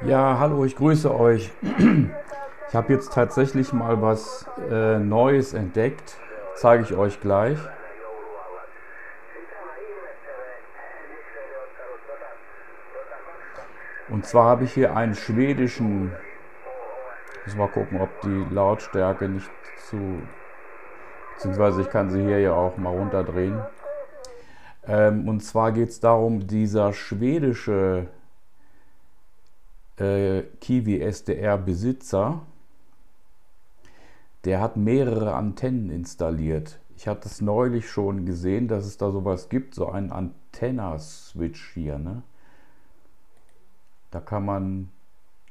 Ja, hallo, ich grüße euch. Ich habe jetzt tatsächlich mal was Neues entdeckt. Zeige ich euch gleich. Und zwar habe ich hier einen schwedischen. Ich muss mal gucken, ob die Lautstärke nicht zu. Beziehungsweise ich kann sie hier ja auch mal runterdrehen. Und zwar geht es darum, dieser schwedische Kiwi SDR-Besitzer, der hat mehrere Antennen installiert. Ich hatte es neulich schon gesehen, dass es da sowas gibt, so einen Antenna-Switch hier. Ne? Da kann man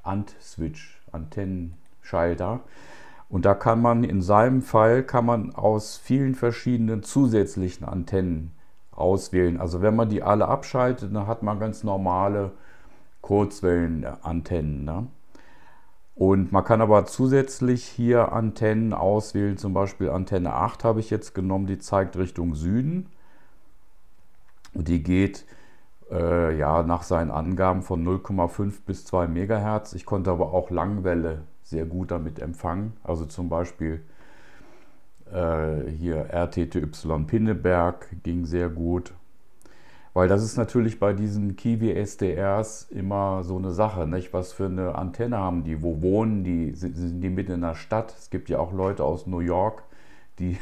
Ant-Switch, Antennenschalter. Und da kann man in seinem Fall aus vielen verschiedenen zusätzlichen Antennen auswählen. Also wenn man die alle abschaltet, dann hat man ganz normale Kurzwellenantennen. Ne? Und man kann aber zusätzlich hier Antennen auswählen, zum Beispiel Antenne 8 habe ich jetzt genommen, die zeigt Richtung Süden. Und die geht ja, nach seinen Angaben von 0,5 bis 2 Megahertz. Ich konnte aber auch Langwelle sehr gut damit empfangen. Also zum Beispiel hier RTTY Pinneberg ging sehr gut. Weil das ist natürlich bei diesen Kiwi SDRs immer so eine Sache, nicht? Was für eine Antenne haben die? Wo wohnen die? Sind die mitten in der Stadt? Es gibt ja auch Leute aus New York, die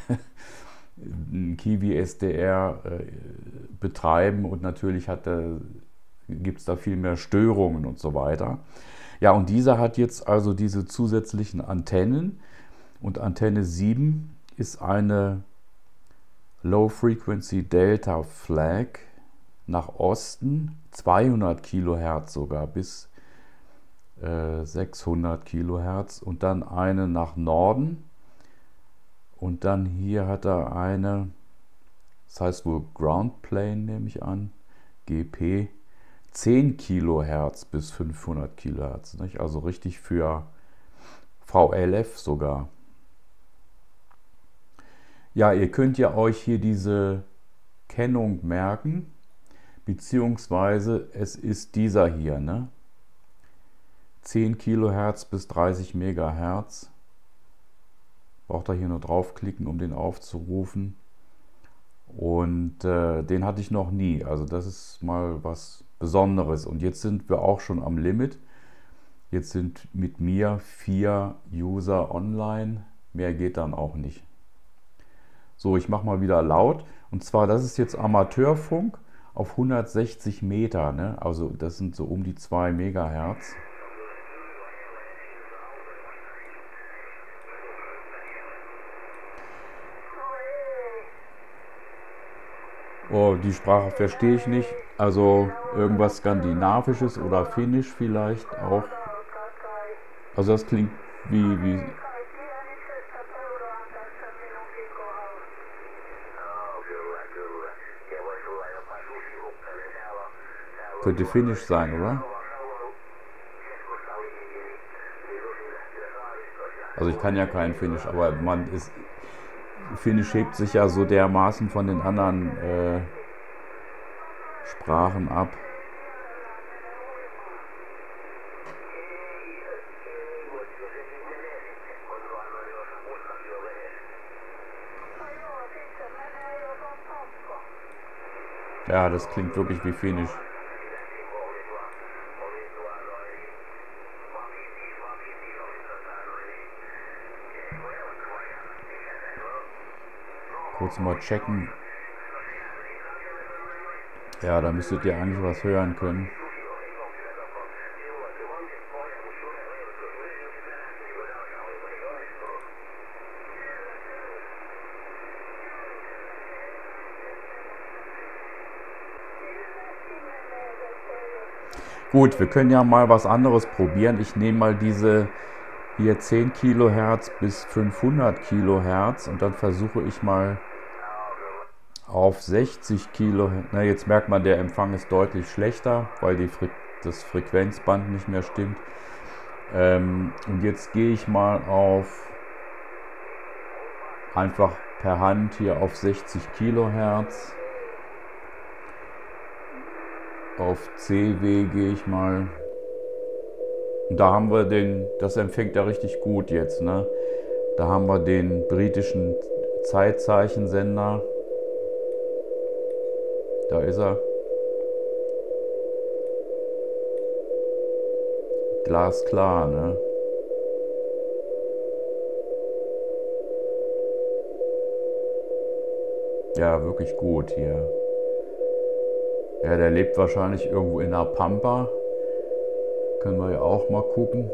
einen Kiwi SDR betreiben und natürlich gibt es da viel mehr Störungen und so weiter. Ja, und dieser hat jetzt also diese zusätzlichen Antennen und Antenne 7 ist eine Low Frequency Delta Flag nach Osten, 200 Kilohertz sogar bis 600 Kilohertz und dann eine nach Norden und dann hier hat er eine, das heißt wohl Ground Plane nehme ich an, GP, 10 Kilohertz bis 500 Kilohertz, nicht? Also richtig für VLF sogar. Ja, ihr könnt ja euch hier diese Kennung merken, beziehungsweise es ist dieser hier, ne? 10 Kilohertz bis 30 Megahertz. Braucht ihr hier nur draufklicken, um den aufzurufen. Und den hatte ich noch nie. Also das ist mal was Besonderes. Und jetzt sind wir auch schon am Limit. Jetzt sind mit mir 4 User online. Mehr geht dann auch nicht. So, ich mache mal wieder laut. Und zwar, das ist jetzt Amateurfunk auf 160 Meter. Ne? Also das sind so um die 2 Megahertz. Oh, die Sprache verstehe ich nicht. Also irgendwas Skandinavisches oder Finnisch vielleicht auch. Also das klingt wie könnte Finnisch sein, oder? Also ich kann ja kein Finnisch, aber Finnisch hebt sich ja so dermaßen von den anderen Sprachen ab. Ja, das klingt wirklich wie Finnisch. Kurz mal checken. Ja, da müsstet ihr eigentlich was hören können. Gut, wir können ja mal was anderes probieren. Ich nehme mal diese hier 10 Kilohertz bis 500 Kilohertz und dann versuche ich mal auf 60 Kilohertz. Na, jetzt merkt man, der Empfang ist deutlich schlechter, weil das Frequenzband nicht mehr stimmt. Und jetzt gehe ich mal einfach per Hand hier auf 60 Kilohertz. Auf CW gehe ich mal. Und da haben wir den, das empfängt er richtig gut jetzt, ne? Da haben wir den britischen Zeitzeichensender. Da ist er. Glasklar, ne? Ja, wirklich gut hier. Ja, der lebt wahrscheinlich irgendwo in der Pampa. Können wir ja auch mal gucken.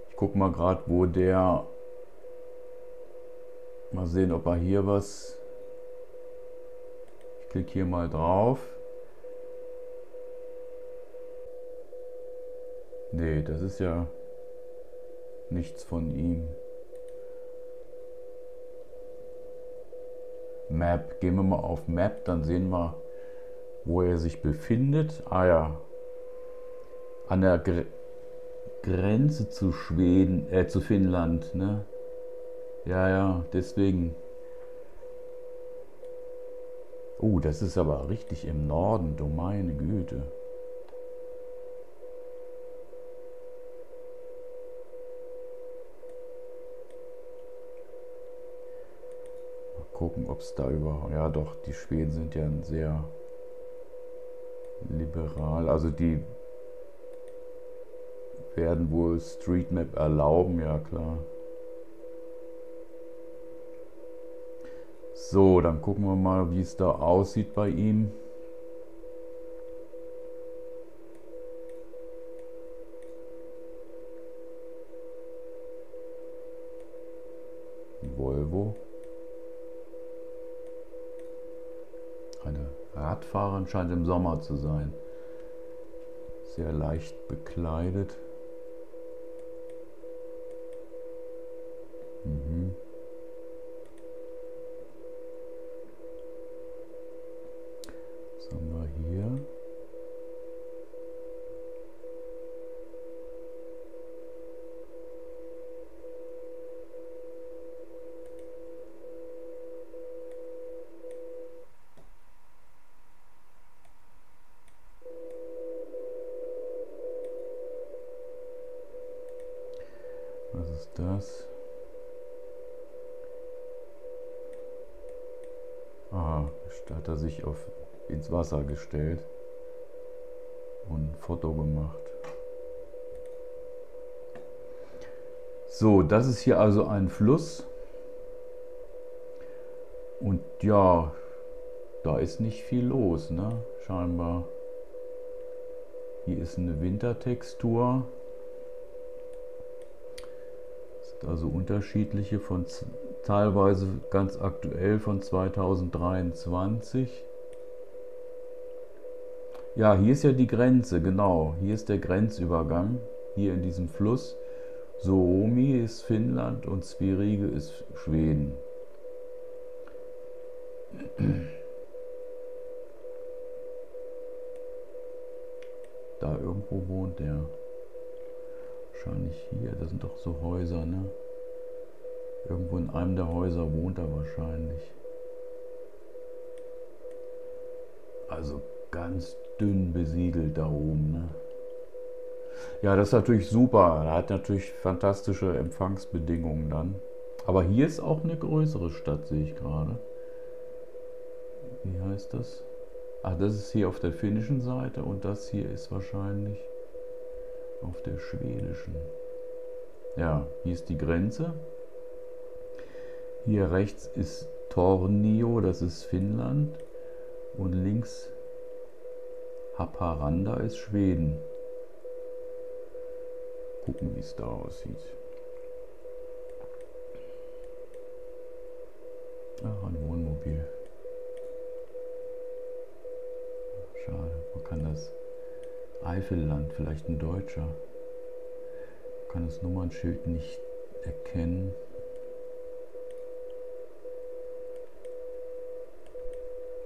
Ich gucke mal gerade, wo der... Mal sehen, ob er hier was... Ich klicke hier mal drauf. Nee, das ist ja nichts von ihm. Map. Gehen wir mal auf Map, dann sehen wir, wo er sich befindet. Ah ja, an der Grenze zu Schweden, zu Finnland, ne? Ja, ja, deswegen. Das ist aber richtig im Norden, du meine Güte. Mal gucken, ob es da überhaupt... Ja doch, die Schweden sind ja sehr liberal. Also die werden wohl Streetmap erlauben, ja klar. So, dann gucken wir mal, wie es da aussieht bei ihm. Volvo. Eine Radfahrerin scheint im Sommer zu sein. Sehr leicht bekleidet. Mhm. Was haben wir hier? Was ist das? Aha, da hat er sich ins Wasser gestellt und ein Foto gemacht. So, das ist hier also ein Fluss. Und ja, da ist nicht viel los, ne? Scheinbar. Hier ist eine Wintertextur. Ist also unterschiedliche von teilweise ganz aktuell von 2023. Ja, hier ist ja die Grenze, genau. Hier ist der Grenzübergang, hier in diesem Fluss. Suomi ist Finnland und Sverige ist Schweden. Da irgendwo wohnt der. Wahrscheinlich hier, das sind doch so Häuser, ne? Irgendwo in einem der Häuser wohnt er wahrscheinlich. Also ganz dünn besiedelt da oben, ne? Ja, das ist natürlich super. Er hat natürlich fantastische Empfangsbedingungen dann. Aber hier ist auch eine größere Stadt, sehe ich gerade. Wie heißt das? Ah, das ist hier auf der finnischen Seite und das hier ist wahrscheinlich auf der schwedischen. Ja, hier ist die Grenze. Hier rechts ist Tornio, das ist Finnland. Und links Haparanda ist Schweden. Gucken, wie es da aussieht. Ach, ein Wohnmobil. Schade, man kann das Eifelland, vielleicht ein Deutscher, man kann das Nummernschild nicht erkennen.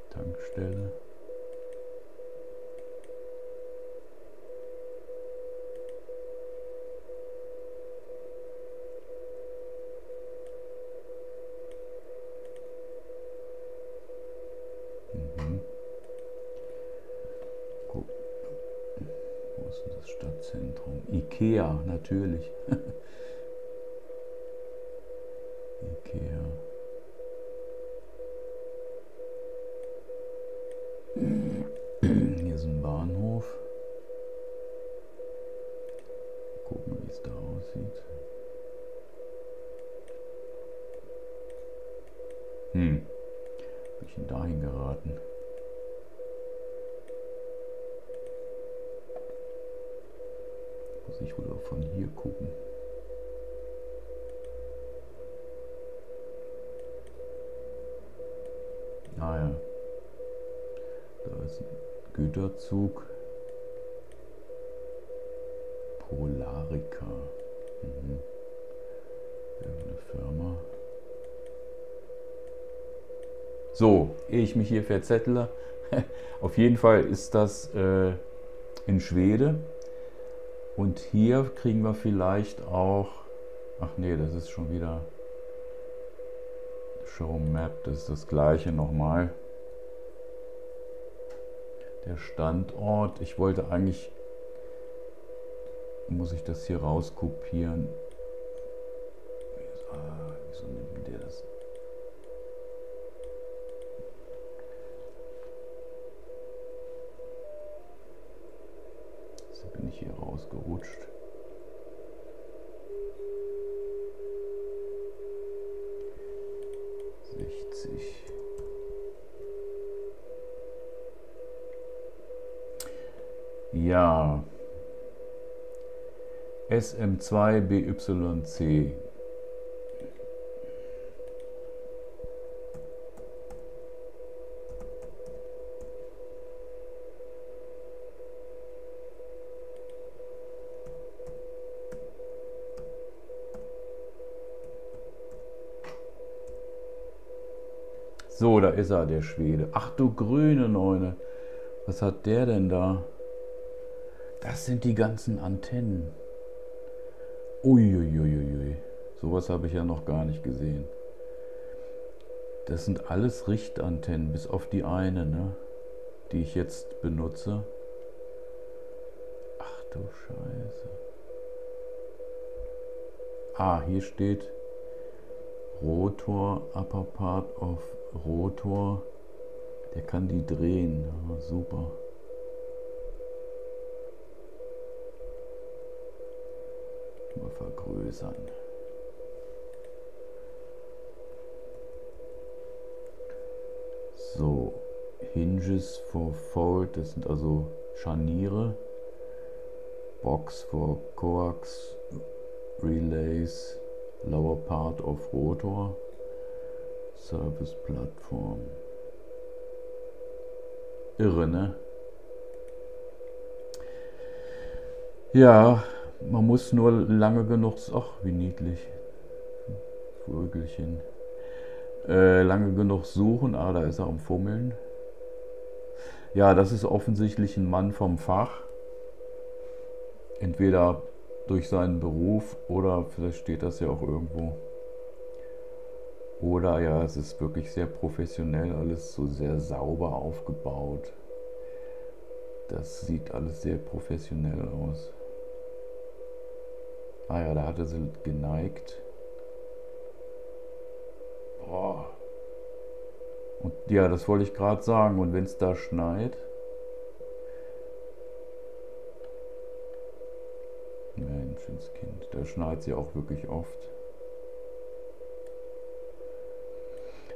Tankstelle. ist denn das Stadtzentrum? Ikea, natürlich. Ikea. Hier ist ein Bahnhof. Gucken, wie es da aussieht. Bin ich denn dahin geraten? Muss ich wohl auch von hier gucken. Ah ja, da ist ein Güterzug. Polarica. Irgendeine Firma. So, ehe ich mich hier verzettle, auf jeden Fall ist das in Schweden. Und hier kriegen wir vielleicht auch, ach nee, das ist schon wieder Show Map, das ist das gleiche nochmal. Der Standort, ich wollte eigentlich, muss ich das hier rauskopieren. Wieso nimmt der das? So bin ich hier rausgerutscht. Ja, SM2BYC. So, da ist er, der Schwede. Ach du grüne Neune. Was hat der denn da? Das sind die ganzen Antennen. Uiuiuiui. Sowas habe ich ja noch gar nicht gesehen. Das sind alles Richtantennen, bis auf die eine, ne, die ich jetzt benutze. Ach du Scheiße. Ah, hier steht Rotor, Upper Part of Rotor. Der kann die drehen. Ja, super. Mal vergrößern. So, Hinges for Fold, das sind also Scharniere. Box for Coax, Relays, Lower Part of Rotor, Service Plattform. Irre, ne? Ja, man muss nur lange genug, ach wie niedlich, Vögelchen, lange genug suchen. Ah, da ist er am Fummeln. Ja, das ist offensichtlich ein Mann vom Fach. Entweder durch seinen Beruf oder vielleicht steht das ja auch irgendwo. Oder ja, es ist wirklich sehr professionell, alles so sehr sauber aufgebaut. Das sieht alles sehr professionell aus. Ah ja, da hat er sie geneigt. Boah. Und ja, das wollte ich gerade sagen. Und wenn es da schneit, Menschenskind, da schneit sie auch wirklich oft.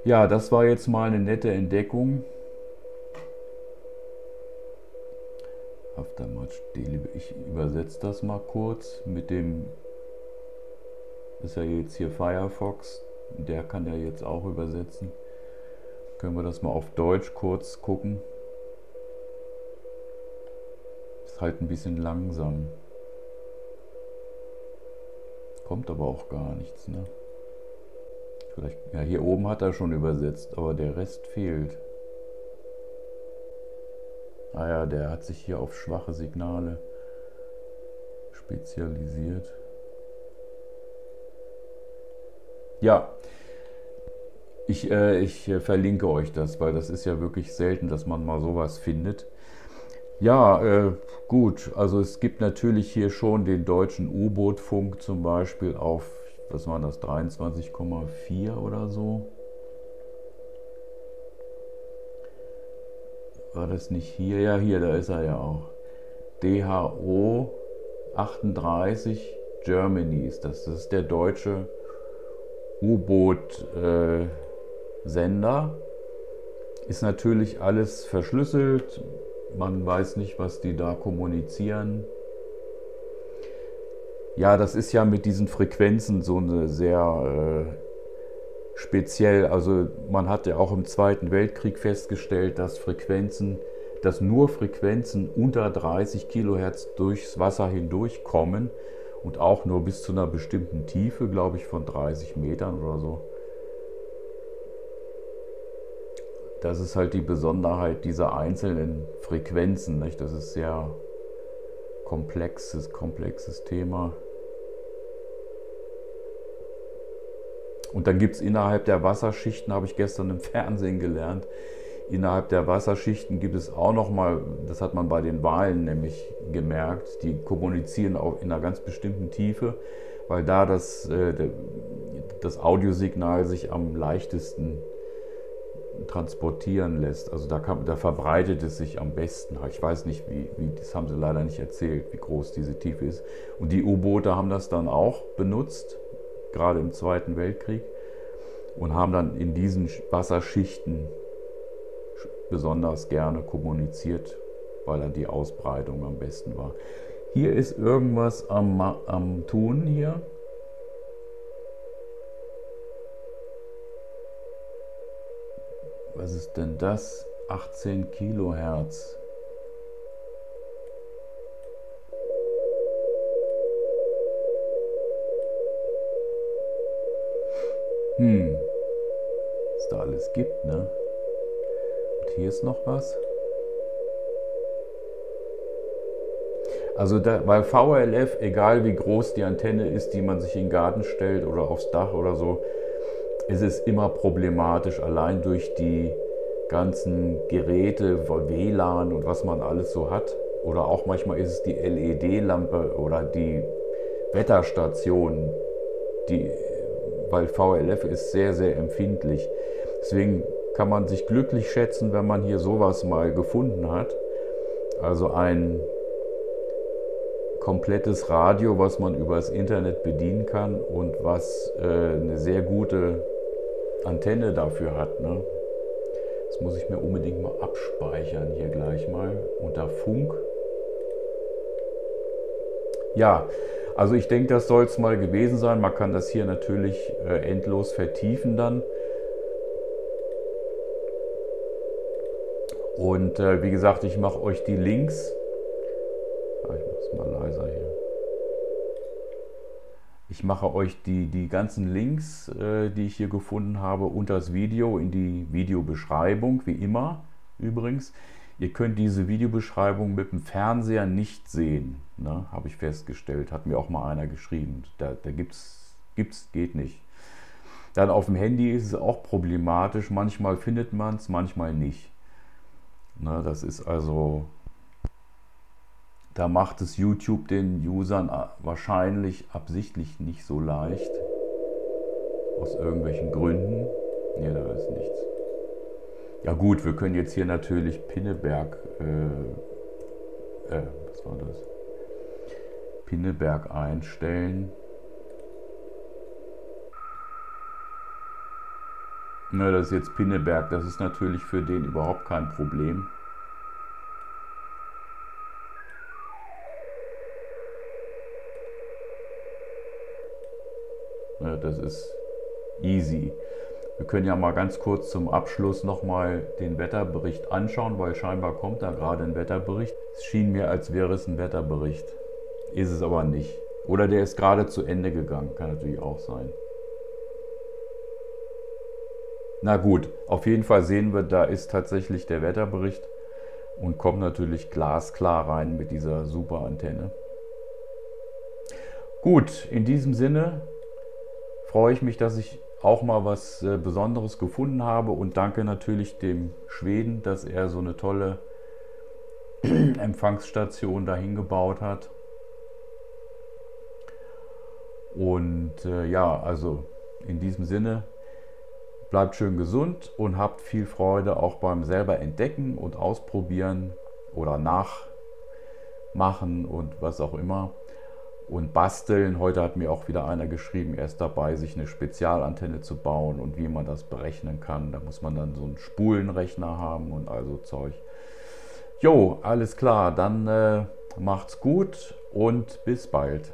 Ja, das war jetzt mal eine nette Entdeckung. Aftermatch Daily. Ich übersetze das mal kurz mit dem, ist ja jetzt hier Firefox, der kann ja jetzt auch übersetzen. Können wir das mal auf Deutsch kurz gucken. Ist halt ein bisschen langsam. Kommt aber auch gar nichts, ne? Vielleicht, ja, hier oben hat er schon übersetzt, aber der Rest fehlt. Ah ja, der hat sich hier auf schwache Signale spezialisiert. Ja, ich verlinke euch das, weil das ist ja wirklich selten, dass man mal sowas findet. Ja, gut, also es gibt natürlich hier schon den deutschen U-Boot-Funk zum Beispiel auf, was waren das, 23,4 oder so. War das nicht hier? Ja, hier, da ist er ja auch. DHO 38 Germany ist das. Das ist der deutsche U-Boot-Sender. Ist natürlich alles verschlüsselt. Man weiß nicht, was die da kommunizieren. Ja, das ist ja mit diesen Frequenzen so eine sehr speziell. Also man hat ja auch im Zweiten Weltkrieg festgestellt, dass nur Frequenzen unter 30 Kilohertz durchs Wasser hindurchkommen und auch nur bis zu einer bestimmten Tiefe, glaube ich, von 30 Metern oder so. Das ist halt die Besonderheit dieser einzelnen Frequenzen, nicht? Das ist sehr komplexes Thema. Und dann gibt es innerhalb der Wasserschichten, habe ich gestern im Fernsehen gelernt, innerhalb der Wasserschichten gibt es auch nochmal, das hat man bei den Walen nämlich gemerkt, die kommunizieren auch in einer ganz bestimmten Tiefe, weil da das Audiosignal sich am leichtesten transportieren lässt. Also da verbreitet es sich am besten. Ich weiß nicht, das haben sie leider nicht erzählt, wie groß diese Tiefe ist. Und die U-Boote haben das dann auch benutzt, gerade im Zweiten Weltkrieg, und haben dann in diesen Wasserschichten besonders gerne kommuniziert, weil dann die Ausbreitung am besten war. Hier ist irgendwas am Tun hier. Was ist denn das? 18 Kilohertz. Was da alles gibt, ne? Und hier ist noch was. Also bei VLF, egal wie groß die Antenne ist, die man sich in den Garten stellt oder aufs Dach oder so, ist es immer problematisch, allein durch die ganzen Geräte, WLAN und was man alles so hat. Oder auch manchmal ist es die LED-Lampe oder die Wetterstation, weil VLF ist sehr, sehr empfindlich. Deswegen kann man sich glücklich schätzen, wenn man hier sowas mal gefunden hat. Also ein komplettes Radio, was man übers Internet bedienen kann und was eine sehr gute Antenne dafür hat, ne? Das muss ich mir unbedingt mal abspeichern hier gleich mal unter Funk. Ja, also ich denke, das soll es mal gewesen sein. Man kann das hier natürlich endlos vertiefen dann. Und wie gesagt, ich mache euch die Links. Ich mache es mal leiser hier. Ich mache euch die ganzen Links, die ich hier gefunden habe, unter das Video in die Videobeschreibung, wie immer übrigens. Ihr könnt diese Videobeschreibung mit dem Fernseher nicht sehen, ne? Habe ich festgestellt, hat mir auch mal einer geschrieben. Geht nicht. Dann auf dem Handy ist es auch problematisch, manchmal findet man es, manchmal nicht. Ne, das ist also... Da macht es YouTube den Usern wahrscheinlich absichtlich nicht so leicht. Aus irgendwelchen Gründen. Ne, da ist nichts. Ja gut, wir können jetzt hier natürlich Pinneberg, was war das? Pinneberg einstellen. Na, das ist jetzt Pinneberg. Das ist natürlich für den überhaupt kein Problem. Das ist easy. Wir können ja mal ganz kurz zum Abschluss nochmal den Wetterbericht anschauen, weil scheinbar kommt da gerade ein Wetterbericht. Es schien mir, als wäre es ein Wetterbericht. Ist es aber nicht. Oder der ist gerade zu Ende gegangen. Kann natürlich auch sein. Na gut, auf jeden Fall sehen wir, da ist tatsächlich der Wetterbericht und kommt natürlich glasklar rein mit dieser super Antenne. Gut, in diesem Sinne freue ich mich, dass ich auch mal was Besonderes gefunden habe und danke natürlich dem Schweden, dass er so eine tolle Empfangsstation dahin gebaut hat. Und ja, also in diesem Sinne, bleibt schön gesund und habt viel Freude auch beim selber entdecken und ausprobieren oder nachmachen und was auch immer. Und basteln. Heute hat mir auch wieder einer geschrieben, er ist dabei, sich eine Spezialantenne zu bauen und wie man das berechnen kann. Da muss man dann so einen Spulenrechner haben und also Zeug. Jo, alles klar, dann macht's gut und bis bald.